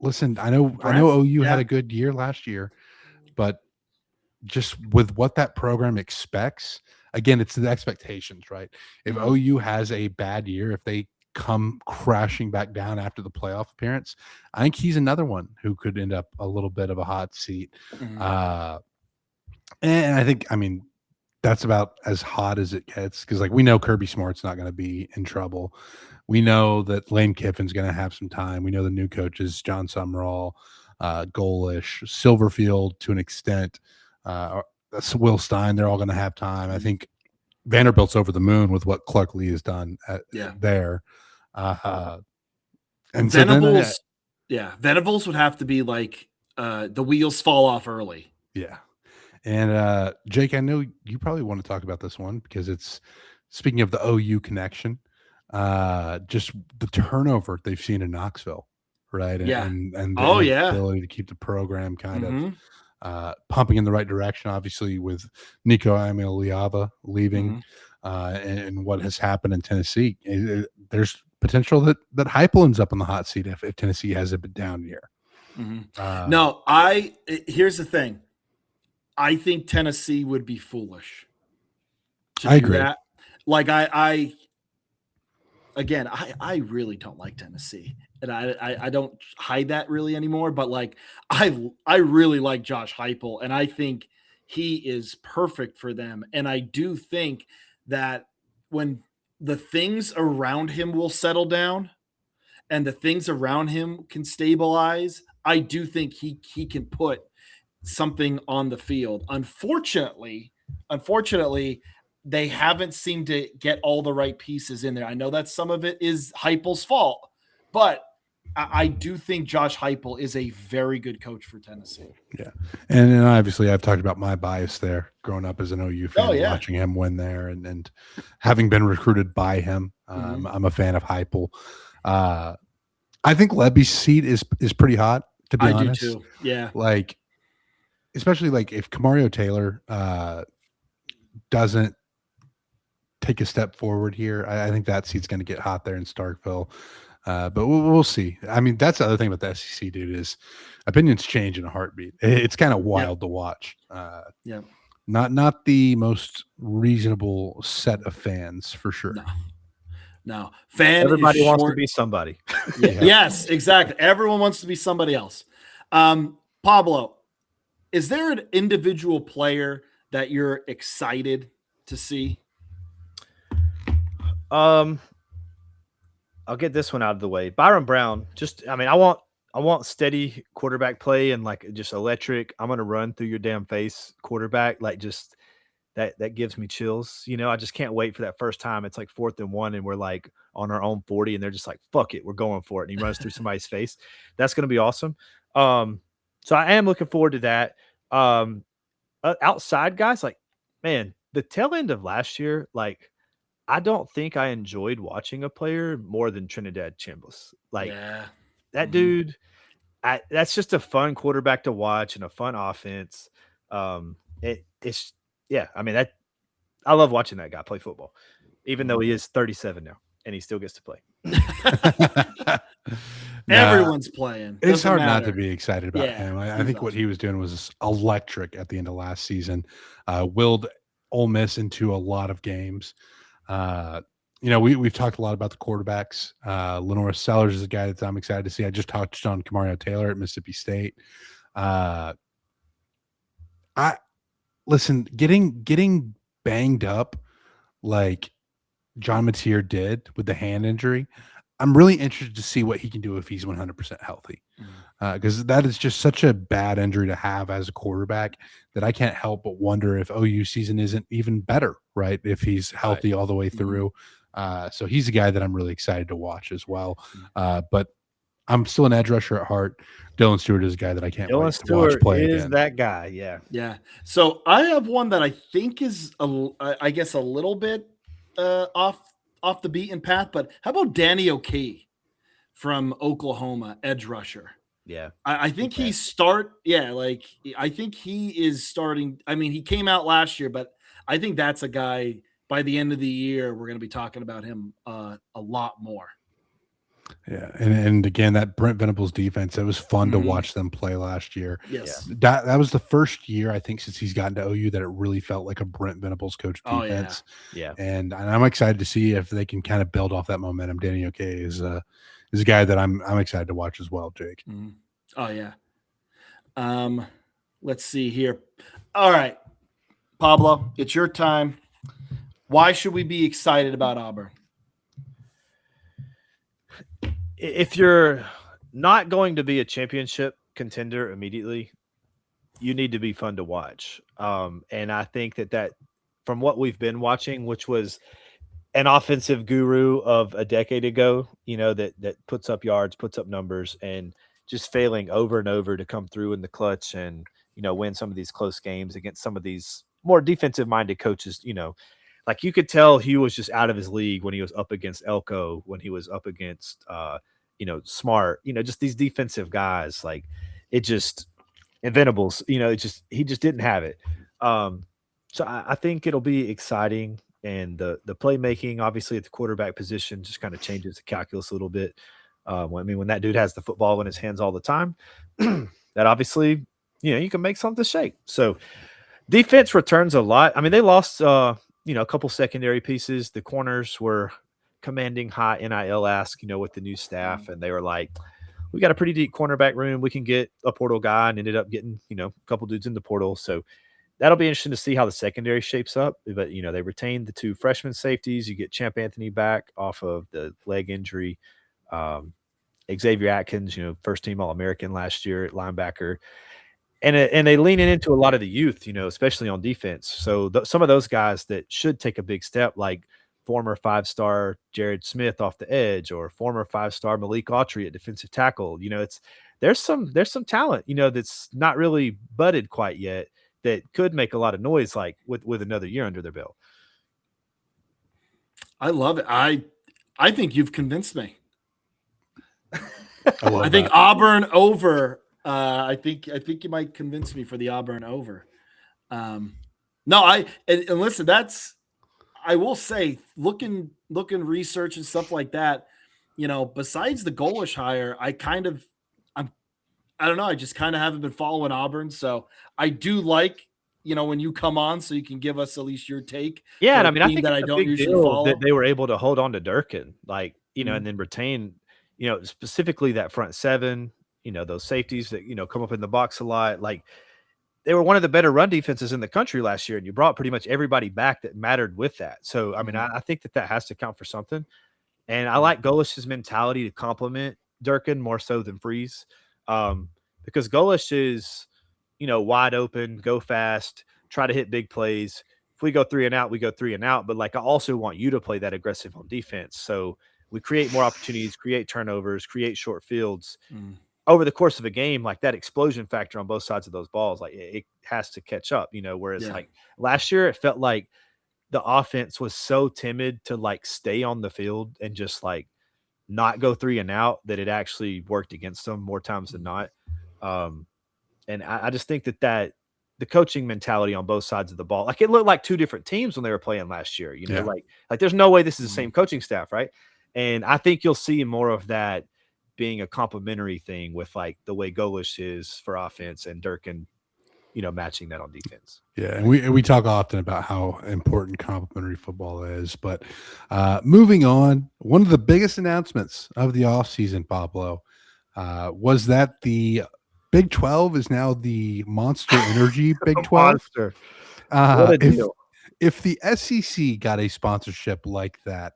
listen, I know OU had a good year last year, but just with what that program expects, again, it's the expectations, right? If OU has a bad year, if they come crashing back down after the playoff appearance, I think he's another one who could end up a little bit of a hot seat. And I think, that's about as hot as it gets, because like we know Kirby Smart's not going to be in trouble. We know that Lane Kiffin's going to have some time. We know the new coaches, John Summerall, Golish, Silverfield to an extent, Will Stein, they're all going to have time. I think Vanderbilt's over the moon with what Clark Lee has done there. And Venables, Venables would have to be like the wheels fall off early. Yeah. And Jake, I know you probably want to talk about this one because it's, speaking of the OU connection, just the turnover they've seen in Knoxville, right? And the ability to keep the program kind of pumping in the right direction. Obviously, with Nico Amiliava leaving, and what has happened in Tennessee, there's potential that Heupel ends up on the hot seat if Tennessee has a bit down year. No, here's the thing. I think Tennessee would be foolish to do that. Like I really don't like Tennessee, and I don't hide that really anymore. But like I really like Josh Heupel, and I think he is perfect for them. And I do think that when the things around him will settle down, and the things around him can stabilize, I do think he can put something on the field. Unfortunately, they haven't seemed to get all the right pieces in there. I know that some of it is Heupel's fault, but I do think Josh Heupel is a very good coach for Tennessee. Yeah. And obviously I've talked about my bias there growing up as an OU fan, watching him win there and having been recruited by him. I'm a fan of Heupel. I think Lebby's seat is pretty hot, to be honest. I do too. Yeah. Like, especially like if Kamario Taylor doesn't take a step forward here, I think that seat's going to get hot there in Starkville. But we'll see. I mean, that's the other thing about the SEC, dude, is opinions change in a heartbeat. It's kind of wild to watch. Yeah. Not the most reasonable set of fans for sure. No. Fan Everybody is wants to short. be somebody. Yeah. Yes, exactly. Everyone wants to be somebody else. Pablo, is there an individual player that you're excited to see? Um, I'll get this one out of the way. Byron Brown, I want steady quarterback play and like just electric. I'm gonna run through your damn face quarterback. Like just that gives me chills. I just can't wait for that first time. It's like 4th and 1, and we're like on our own 40, and they're just like, fuck it, we're going for it. And he runs through somebody's face. That's gonna be awesome. Um, so I am looking forward to that. Outside guys, like, man, the tail end of last year, like I don't think I enjoyed watching a player more than Trinidad Chambliss. Like Yeah. that Mhm. dude, that's just a fun quarterback to watch and a fun offense. It's yeah. I mean that I love watching that guy play football, even though he is 37 now and he still gets to play. Nah, Everyone's playing. it's Doesn't hard matter. not to be excited about Yeah, him. I he's think what awesome. he was doing was electric at the end of last season. Willed Ole Miss into a lot of games. Uh, we've talked a lot about the quarterbacks. Lenore Sellers is a guy that I'm excited to see. I just touched on Kamario Taylor at Mississippi State. I listen, getting banged up like John Mateer did with the hand injury. I'm really interested to see what he can do if he's 100% healthy, because that is just such a bad injury to have as a quarterback that I can't help but wonder if OU season isn't even better, right? If he's healthy all the way through. So he's a guy that I'm really excited to watch as well. But I'm still an edge rusher at heart. Dylan Stewart is a guy that I can't Dylan wait to watch Stewart play is again. that guy. Yeah. Yeah. So I have one that I think is, I guess, a little bit off the beaten path. But how about Danny O'Kee from Oklahoma, edge rusher? Yeah. I think Okay. I think he is starting. I mean, he came out last year, but I think that's a guy by the end of the year, we're going to be talking about him a lot more. Yeah, and again, that Brent Venables defense, it was fun to Mhm. watch them play last year. Yes. That was the first year I think since he's gotten to OU that it really felt like a Brent Venables coach Oh, yeah. defense. Yeah. And I'm excited to see if they can kind of build off that momentum. Danny O'Kay is a guy that I'm excited to watch as well, Jake. Mhm. Oh, yeah. Let's see here. All right, Pablo, it's your time. Why should we be excited about Auburn? If you're not going to be a championship contender immediately, you need to be fun to watch. And I think that from what we've been watching, which was an offensive guru of a decade ago, that puts up yards, puts up numbers, and just failing over and over to come through in the clutch and, win some of these close games against some of these more defensive minded coaches, like you could tell he was just out of his league when he was up against Elko, when he was up against, Smart, just these defensive guys, like it just, and Venables, he just didn't have it. So I think it'll be exciting, and the playmaking, obviously at the quarterback position, just kind of changes the calculus a little bit. When that dude has the football in his hands all the time, that obviously, you can make something shake. So defense returns a lot. I mean, they lost, a couple secondary pieces. The corners were commanding high NIL ask, with the new staff, and they were like, we got a pretty deep cornerback room. We can get a portal guy, and ended up getting, a couple dudes in the portal. So that'll be interesting to see how the secondary shapes up. But, they retained the 2 freshman safeties. You get Champ Anthony back off of the leg injury. Xavier Atkins, first team All-American last year at linebacker. And they leaning into a lot of the youth, especially on defense. So some of those guys that should take a big step, like former 5-star Jared Smith off the edge, or former 5-star Malik Autry at defensive tackle. There's some talent, that's not really budded quite yet that could make a lot of noise, like with another year under their belt. I love it. I think you've convinced me. I think that. Auburn over. I think you might convince me for the Auburn over. No, and listen, I will say, looking research and stuff like that. besides the goalish hire, I don't know. I just kind of haven't been following Auburn. So I do like, when you come on so you can give us at least your take Yeah, for and a I mean, I team think that it's I a don't big usually deal follow. that they were able to hold on to Durkin, like, Mhm. and then retain, specifically that front seven, those safeties that, come up in the box a lot. Like, they were one of the better run defenses in the country last year, and you brought pretty much everybody back that mattered with that. So, I mean, Mhm. I think that has to count for something. And I Mhm. like Golish's mentality to complement Durkin more so than Freeze, because Golish is, wide open, go fast, try to hit big plays. If we go 3 and out, we go 3 and out. But like, I also want you to play that aggressive on defense. So we create more opportunities, create turnovers, create short fields Mhm. over the course of a game. Like, that explosion factor on both sides of those balls, like it has to catch up. Whereas Yeah. like last year, it felt like the offense was so timid to like stay on the field and just like not go 3 and out that it actually worked against them more times than not. Um, and I just think that the coaching mentality on both sides of the ball, like, it looked like two different teams when they were playing last year, Yeah. like there's no way this is the Mhm. same coaching staff, right? And I think you'll see more of that being a complementary thing with like the way Golish is for offense and Durkin, matching that on defense. Yeah, and we talk often about how important complementary football is, but moving on, one of the biggest announcements of the offseason, Pablo, was that the Big 12 is now the Monster Energy Big A 12. monster. What a If deal. the SEC got a sponsorship like that,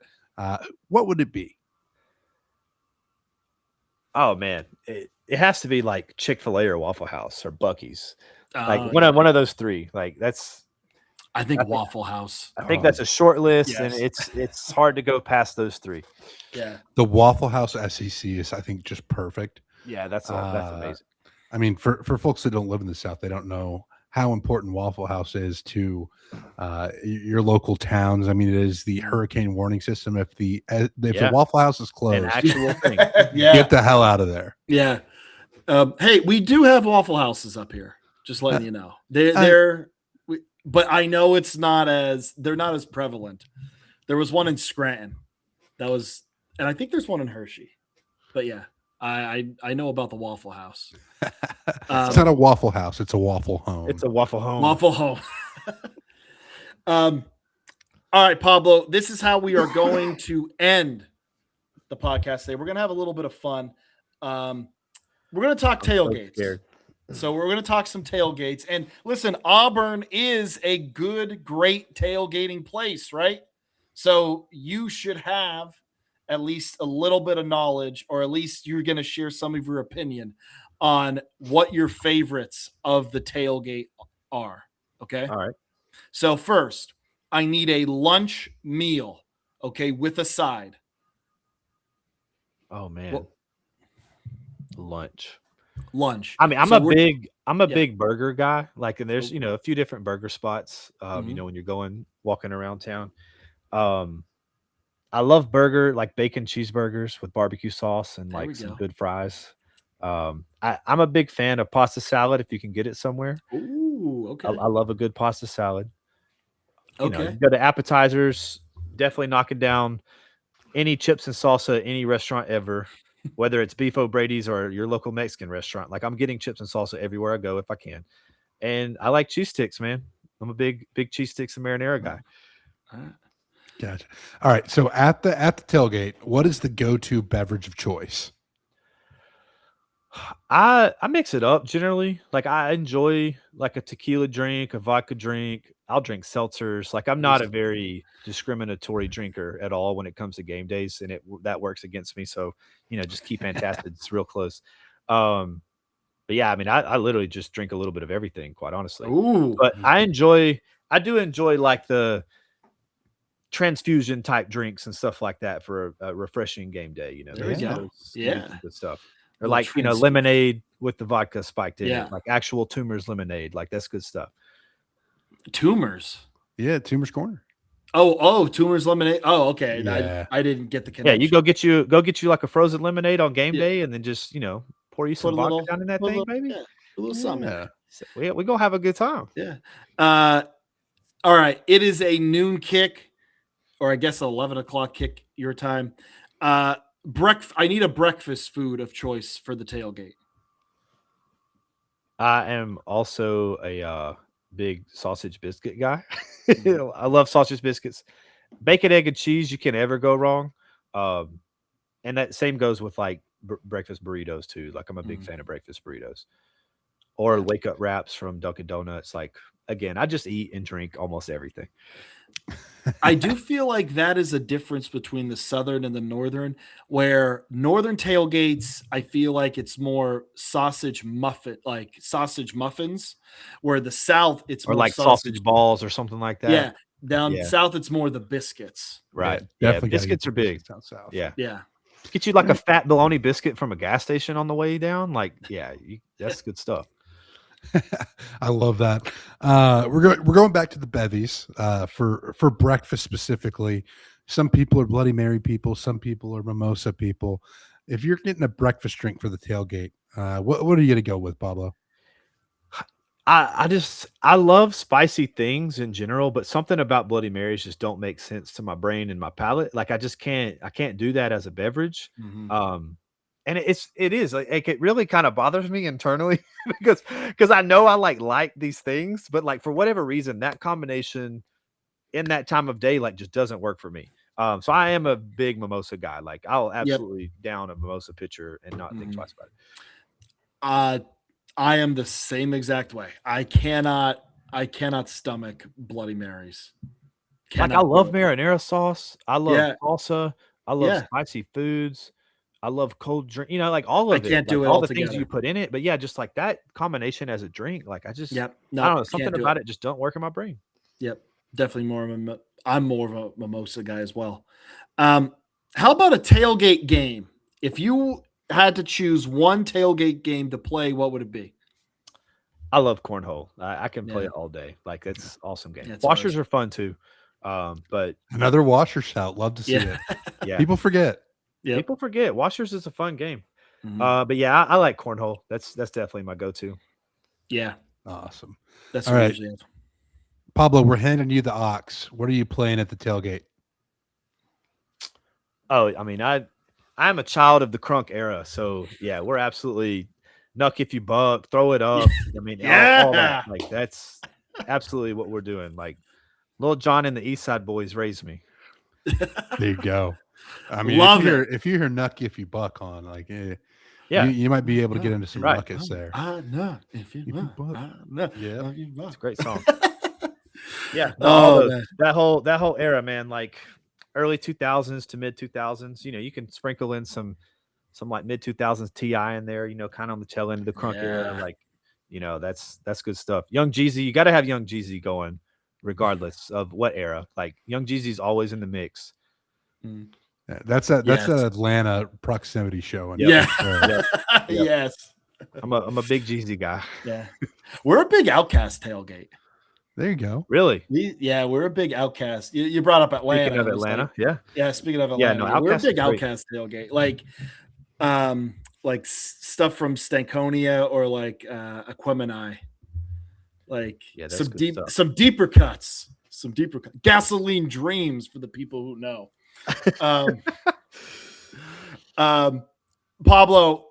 what would it be? Oh man, it has to be like Chick-fil-A or Waffle House or Buc-ee's. Like Oh, one of those three. Like, that's I think I think Waffle House. I think that's a short list, and Yes. it's hard to go past those three. Yeah. The Waffle House SEC is, I think, just perfect. Yeah, that's amazing. I mean, for folks that don't live in the South, they don't know how important Waffle House is to your local towns. I mean, it is the hurricane warning system. If the Yeah. Waffle House is An closed, actual thing. Yeah. get the hell out of there. Yeah. Hey, we do have Waffle Houses up here. Just letting you know. But I know they're not as prevalent. There was one in Scranton. And I think there's one in Hershey. But yeah, I know about the Waffle House. It's not a Waffle House; it's a Waffle Home. It's a Waffle Home. Waffle Home. All right, Pablo. This is how we are going to end the podcast today. We're gonna have a little bit of fun. We're gonna talk tailgates. So we're going to talk some tailgates. And listen, Auburn is a great tailgating place, right? So you should have at least a little bit of knowledge, or at least you're going to share some of your opinion on what your favorites of the tailgate are. Okay. All right. So first, I need a lunch meal, okay, with a side. Oh man. Well, lunch. I mean, I'm a big burger guy. Like, and there's, a few different burger spots, when you're walking around town. I love burger, like bacon cheeseburgers with barbecue sauce and like some good fries. I'm a big fan of pasta salad if you can get it somewhere. Ooh, okay. I love a good pasta salad. You Okay. go to appetizers, definitely knocking down any chips and salsa at any restaurant ever, whether it's Beef O'Brady's or your local Mexican restaurant. Like, I'm getting chips and salsa everywhere I go if I can. And I like cheese sticks, man. I'm a big cheese sticks and marinara guy. All right. Gotcha. All right. So at the tailgate, what is the go-to beverage of choice? I mix it up generally. Like, I enjoy like a tequila drink, a vodka drink. I'll drink seltzers. Like, I'm not a very discriminatory drinker at all when it comes to game days, and that works against me. So, just keep antacids real close. But yeah, I mean, I literally just drink a little bit of everything, quite honestly. Ooh. But I do enjoy like the transfusion type drinks and stuff like that for a refreshing game day. There we go. Yeah. Good stuff. Or like, lemonade with the vodka spiked in Yeah. it, like actual Tumors lemonade. Like, that's good stuff. Tumors. Yeah, Tumors Corner. Oh, Tumors lemonade. Oh, okay. Yeah. I didn't get the connection. Yeah, you go get you like a frozen lemonade on game day, and then just pour you some vodka down in that thing, baby. Yeah, a little something. Yeah. We're gonna have a good time. Yeah. All right. It is a noon kick, or I guess 11 o'clock kick your time. I need a breakfast food of choice for the tailgate. I am also a big sausage biscuit guy. Mhm. I love sausage biscuits. Bacon, egg, and cheese. You can never go wrong. Um, and that same goes with like breakfast burritos too. Like I'm a big Mhm. fan of breakfast burritos or Yeah. wake up wraps from Dunkin' Donuts. Like again, I just eat and drink almost everything. I do feel like that is a difference between the southern and the northern, where northern tailgates, I feel like it's more like sausage muffins, where the south it's Or more like sausage. sausage balls or something like that. Yeah, down Yeah, south it's more the biscuits. Yeah, right. Yeah, definitely got to get biscuits the are big. biscuits out south. Yeah. Yeah. Get you like a fat bologna biscuit from a gas station on the way down. Like, yeah, that's good stuff. I love that. We're going back to the bevies for breakfast specifically. Some people are Bloody Mary people. Some people are mimosa people. If you're getting a breakfast drink for the tailgate, what are you going to go with, Pablo? I love spicy things in general, but something about Bloody Marys just don't make sense to my brain and my palate. Like I can't do that as a beverage. Mhm. And it is like it really kind of bothers me internally because I know I like these things, but like for whatever reason, that combination in that time of day like just doesn't work for me. So I am a big mimosa guy. Like I'll Yep. absolutely down a mimosa pitcher and not think Mhm. twice about it. Uh, I am the same exact way. I cannot stomach Bloody Marys. Like, I Cannot do love it. marinara sauce, I love Yeah. salsa, I love Yeah. spicy foods, I love cold drink like, all I of it, can't like, do it all all the things you together. put in it, but, yeah, just, like, that combination as a drink, like, Yep. I don't Nope. know, Can't something do it. about it just don't work in my brain. Yep. Definitely I'm more of a mimosa guy as well. How about a tailgate game? If you had to choose one tailgate game to play, what would it be? I love cornhole, I can play Yeah. it all day, like, it's awesome game. That's Washers ours. are fun too, but Another washer shout. Love to see Yeah. it. yeah, People forget. Yep. people forget, Washers is a fun game, Mhm. but, yeah, I like cornhole, that's definitely my go-to. Yeah. Awesome. That's All what we right, usually have. Pablo, we're handing you the ox. What are you playing at the tailgate? Oh, I mean, I'm a child of the crunk era, so yeah, we're absolutely nuck if you buck, throw it up. I mean, all that. Yeah. Like that's absolutely what we're doing. Like Little John and the East Side Boys raised me. There you go. I mean, Love it. if you hear "nuck if you buck" on, like, Yeah, you might be able to get No, into some if you right. ruckus want, there. I know. If you If you want, buck, I know. yeah. If you It's want. a great song. Yeah, no, all Oh those man. that whole era, man, like early 2000s to mid 2000s. You can sprinkle in some like mid 2000s Ti in there. Kind of on the tail end of the crunk era. Yeah. Like, that's good stuff. Young Jeezy, you got to have Young Jeezy going, regardless of what era. Like Young Jeezy's always in the mix. Mm. Yeah, that's Yes. an Atlanta proximity show, and Yep. Yeah. for sure. Yep. Yep. Yes. I'm a big Jeezy guy. Yeah. We're a big Outcast tailgate. There you go. Really? We're a big Outcast. You brought up Speaking Atlanta. of I was like, Atlanta, yeah, yeah, speaking of yeah. Atlanta, No, yeah, we're a Outkast is big great. Outcast tailgate. Like stuff from Stankonia or like Aquemini. Like Yeah, that's good stuff. some deeper cuts. Gasoline Dreams for the people who know. Um, um, Pablo,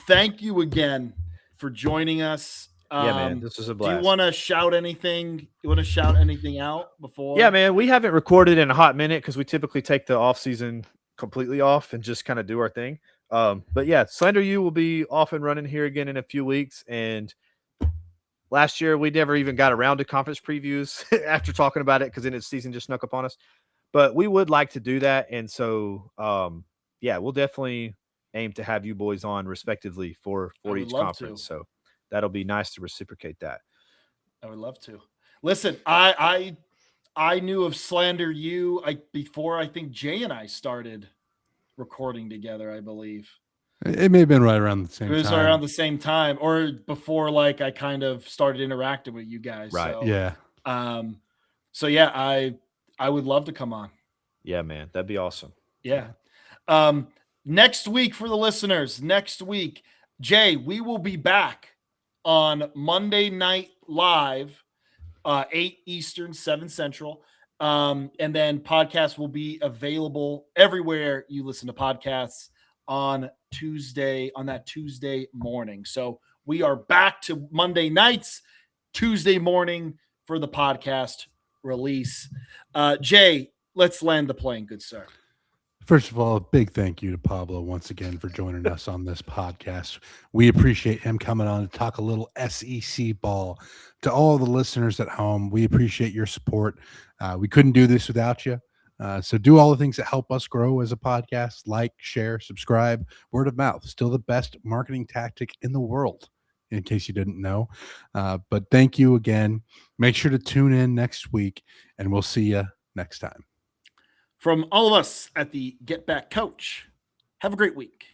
thank you again for joining us. Yeah, man, this was a Do you blast. want to shout anything? You want to shout anything out before? Yeah, man, we haven't recorded in a hot minute because we typically take the off season completely off and just kind of do our thing. But yeah, Slander U will be off and running here again in a few weeks. And last year we never even got around to conference previews after talking about it because then its season just snuck up on us. But we would like to do that, and so yeah, we'll definitely aim to have you boys on respectively for I would each love conference. to. So that'll be nice to reciprocate that. I would love to. Listen, I knew of Slander U before I think Jay and I started recording together, I believe. It may have been right around the It same was time. around the same time or before like I kind of started interacting with you guys. Right. So Yeah. so yeah, I would love to come on. Yeah, man, that'd be awesome. Yeah. Next week for the listeners, next week, Jay, we will be back on Monday Night Live, 8 Eastern, 7 Central. And then podcasts will be available everywhere you listen to podcasts on that Tuesday morning. So we are back to Monday nights, Tuesday morning for the podcast release. Jay, let's land the plane, good sir. First of all, a big thank you to Pablo once again for joining us on this podcast. We appreciate him coming on to talk a little SEC ball. To all the listeners at home, we appreciate your support. We couldn't do this without you. So do all the things that help us grow as a podcast. Like, share, subscribe, word of mouth. Still the best marketing tactic in the world, in case you didn't know. But thank you again. Make sure to tune in next week, and we'll see you next time. From all of us at the Get Back Coach, have a great week.